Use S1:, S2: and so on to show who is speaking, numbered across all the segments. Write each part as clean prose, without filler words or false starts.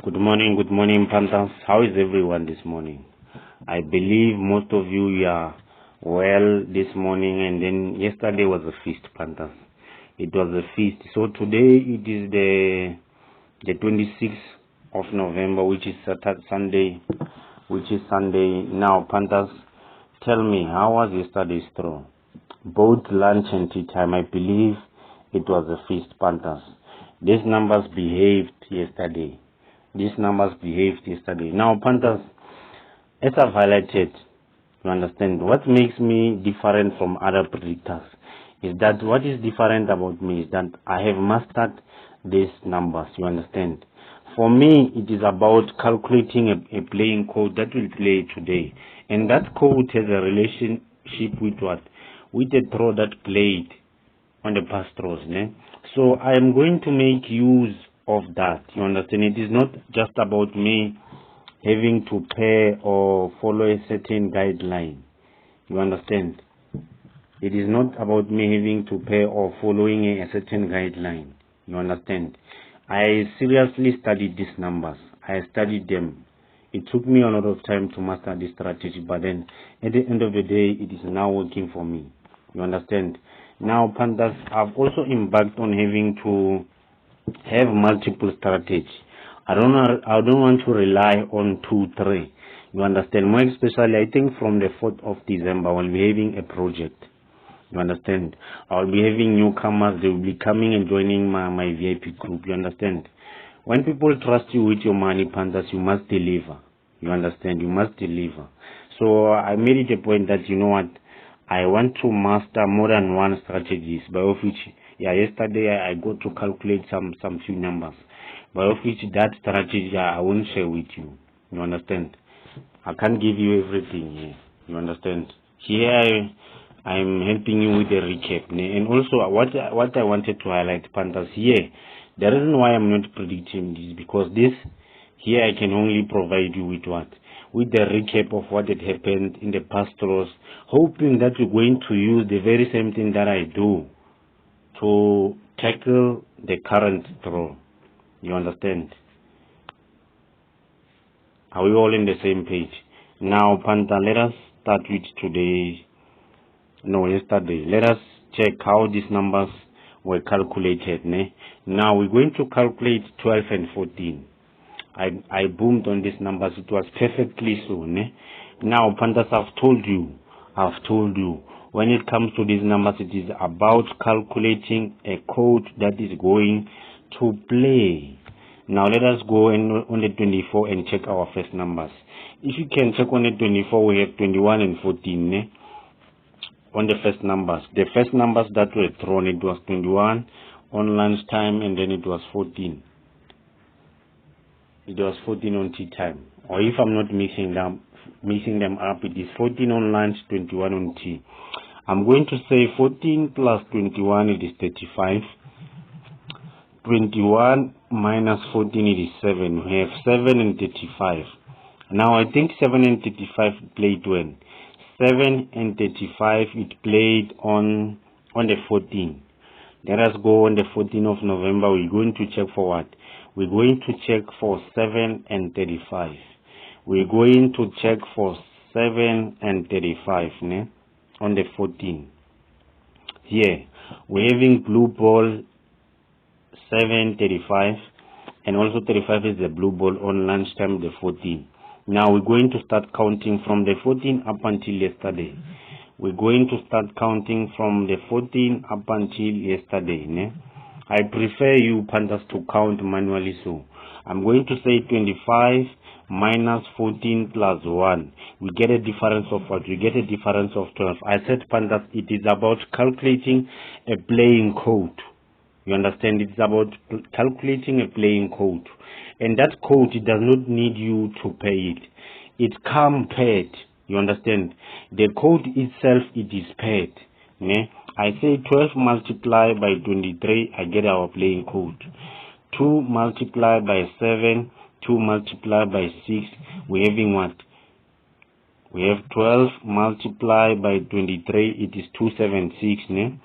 S1: Good morning, Panthers. How is everyone this morning? I believe most of you are well this morning, and then yesterday was a feast, Panthers. It was a feast. So today it is the 26th of November, which is Sunday. Now, Panthers, tell me, how was yesterday's throw? Both lunch and tea time, I believe it was a feast, Panthers. These numbers behaved yesterday. Now, Panthers, as I've highlighted, you understand, what makes me different from other predictors is that what is different about me is that I have mastered these numbers, you understand. For me, it is about calculating a playing code that will play today. And that code has a relationship with what? With the throw that played on the past throws. So I am going to make use of that. You understand? It is not just about me having to pair or follow a certain guideline. You understand? It is not about me having to pair or following a certain guideline. You understand? I seriously studied these numbers. I studied them. It took me a lot of time to master this strategy, but then at the end of the day, it is now working for me. You understand? Now, Panthers, I've also embarked on having to have multiple strategies. I don't want to rely on 2, 3. You understand? More especially, I think from the 4th of December, I'll be having a project. You understand? I'll be having newcomers. They will be coming and joining my VIP group. You understand? When people trust you with your money, Panthers, you must deliver. You understand? You must deliver. So I made it a point that, you know what, I want to master more than one strategies, by of which, yesterday I got to calculate some few numbers, by of which that strategy I won't share with you. You understand? I can't give you everything here. You understand? Here I'm helping you with a recap. And also what I wanted to highlight, Panthers, here, the reason why I'm not predicting this, because this here I can only provide you with what? With the recap of what had happened in the past throws, hoping that you're going to use the very same thing that I do to tackle the current throw. You understand? Are we all in the same page? Now, Panther, let us start with yesterday. Let us check how these numbers were calculated. Now, we're going to calculate 12 and 14. I boomed on these numbers. It was perfectly so. Now, Panthers, I've told you, when it comes to these numbers, it is about calculating a code that is going to play. Now, let us go on the 24 and check our first numbers. If you can check on the 24, we have 21 and 14. On the first numbers. The first numbers that were thrown, it was 21 on lunchtime, and then it was 14. It was 14 on tea time. Or if I'm not mixing them up, it is 14 on lunch, 21 on tea. I'm going to say 14 plus 21, it is 35. 21 minus 14, it is 7. We have 7 and 35. Now I think 7 and 35 played when? 7 and 35, it played on the 14. Let us go on the 14th of November. We're going to check for what? We're going to check for 7 and 35. We're going to check for 7 and 35 on the 14th. Here, we're having blue ball 7, 35, and also 35 is the blue ball on lunchtime, the 14th. Now we're going to start counting from the 14th up until yesterday. We're going to start counting from the 14th up until yesterday. I prefer you, Panthers, to count manually. So I'm going to say 25 minus 14 plus 1. We get a difference of what? We get a difference of 12. I said, Panthers, it is about calculating a playing code. You understand? It's about calculating a playing code. And that code, it does not need you to pay it. It comes paired. You understand? The code itself, it is paired. I say 12 multiplied by 23, I get our playing code. 2 multiplied by 7, 2 multiplied by 6, we're having what? We have 12 multiplied by 23, it is 276.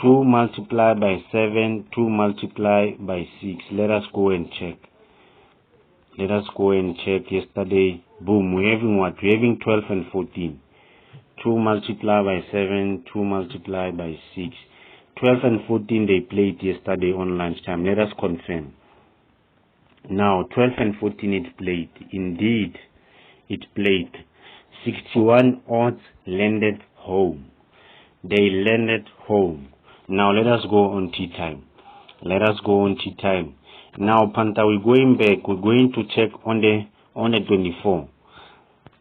S1: 2 multiplied by 7, 2 multiplied by 6. Let us go and check. Let us go and check yesterday. Boom, we're having what? We're having 12 and 14. 2 multiplied by 7, 2 multiplied by 6. 12 and 14 they played yesterday on lunchtime. Let us confirm. Now 12 and 14 it played. Indeed, it played. 61 odds landed home. They landed home. Now let us go on tea time. Let us go on tea time. Now Panther, we're going back. We're going to check on the 24.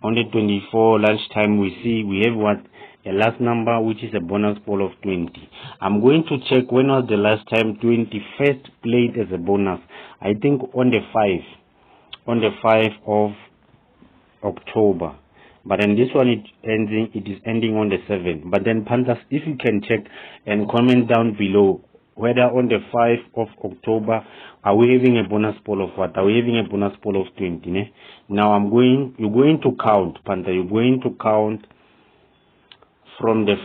S1: On the 24 lunchtime, we see we have what? A last number, which is a bonus pool of 20. I'm going to check when was the last time 21st played as a bonus. I think on the 5 of October. But then this one it is ending on the 7th. But then Panthers, if you can check and comment down below whether on the 5 of October are we having a bonus pool of what? Are we having a bonus pool of 20? Ne? Now you're going to count, Panther. You're going to count from the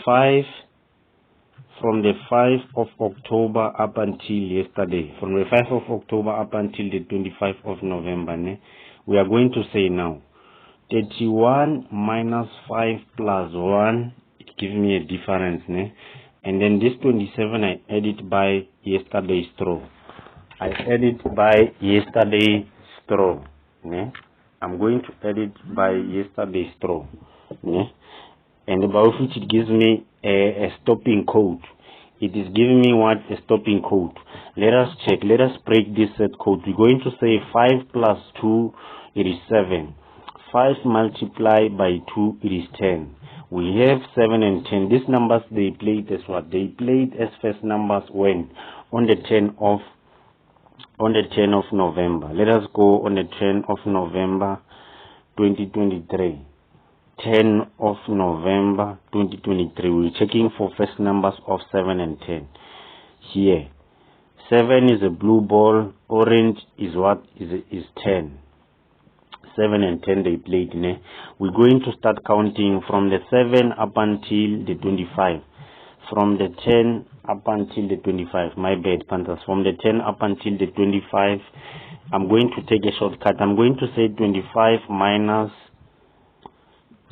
S1: 5 of October up until yesterday. From the 5 of October up until the 25th of November. Ne? We are going to say now 31 minus 5 plus 1, it gives me a difference, ne? And then this 27 I add it by yesterday's straw. I add it by yesterday's straw, ne? I'm going to add it by yesterday's straw, ne? And about which it gives me a stopping code. It is giving me what? A stopping code. Let us check. Let us break this set code. We're going to say 5 plus 2, it is 7. 5 multiplied by 2, it is 10. We have 7 and 10. These numbers, they played as what? They played as first numbers when? On the 10 of November. Let us go on the 10 of November 2023. 10 of November 2023. We're checking for first numbers of 7 and 10. Here. 7 is a blue ball. Orange is what? Is 10. 7 and 10 they played. Ne? We're going to start counting from the 7 up until the 25. From the 10 up until the 25. My bad, Panthers. From the 10 up until the 25, I'm going to take a shortcut. I'm going to say 25 minus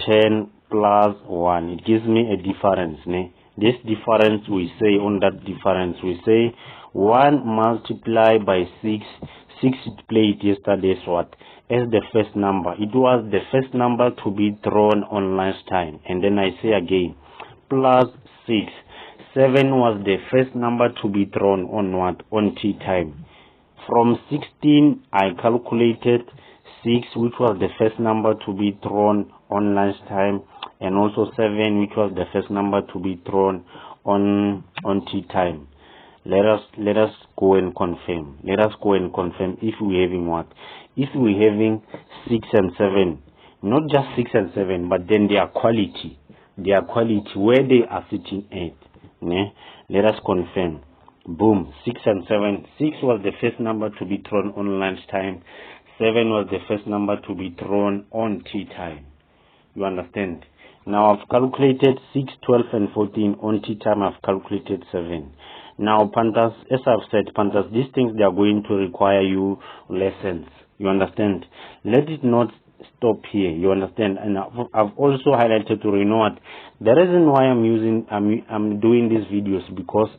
S1: 10 plus 1. It gives me a difference. Ne? This difference, we say on that difference, we say 1 multiplied by 6. 6 it played yesterday's what? As the first number. It was the first number to be thrown on lunchtime. And then I say again, plus 6. 7 was the first number to be thrown on what? On tea time. From 16, I calculated 6, which was the first number to be thrown on lunchtime. And also 7, which was the first number to be thrown on tea time. Let us go and confirm. Let us go and confirm if we're having what? If we're having 6 and 7, not just 6 and 7, but then their quality, where they are sitting at. Ne? Let us confirm. Boom, 6 and 7. 6 was the first number to be thrown on lunchtime. 7 was the first number to be thrown on tea time. You understand? Now I've calculated 6, 12, and 14 on tea time. I've calculated 7. Now, Panthers, as I've said, Panthers, these things, they are going to require you lessons. You understand? Let it not stop here. You understand? And I've also highlighted to you know what the reason why I'm doing these videos, because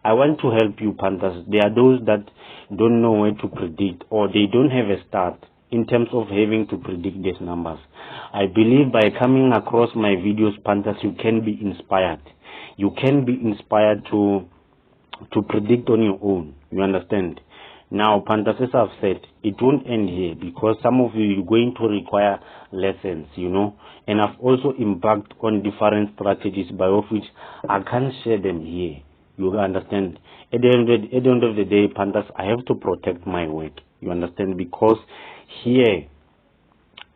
S1: I want to help you, Panthers. There are those that don't know where to predict, or they don't have a start in terms of having to predict these numbers. I believe by coming across my videos, Panthers, you can be inspired. You can be inspired to predict on your own. You understand? Now, Panthers, as I've said, it won't end here, because some of you are going to require lessons, you know. And I've also embarked on different strategies by which I can't share them here. You understand? At the end of the day, Panthers, I have to protect my work. You understand? Because here,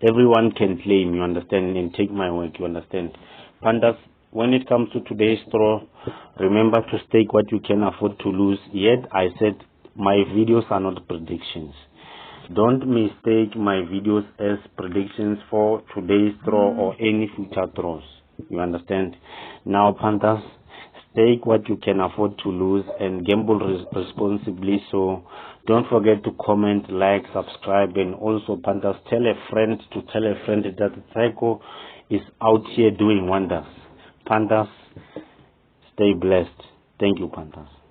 S1: everyone can claim, you understand, and take my work. You understand? Panthers, when it comes to today's straw, remember to stake what you can afford to lose. Yet, I said my videos are not predictions. Don't mistake my videos as predictions for today's straw or any future draws. You understand? Now, Panthers, Take what you can afford to lose and gamble responsibly. So don't forget to comment, like, subscribe, and also, Panthers, tell a friend that Tseco is out here doing wonders. Panthers, stay blessed. Thank you, Panthers.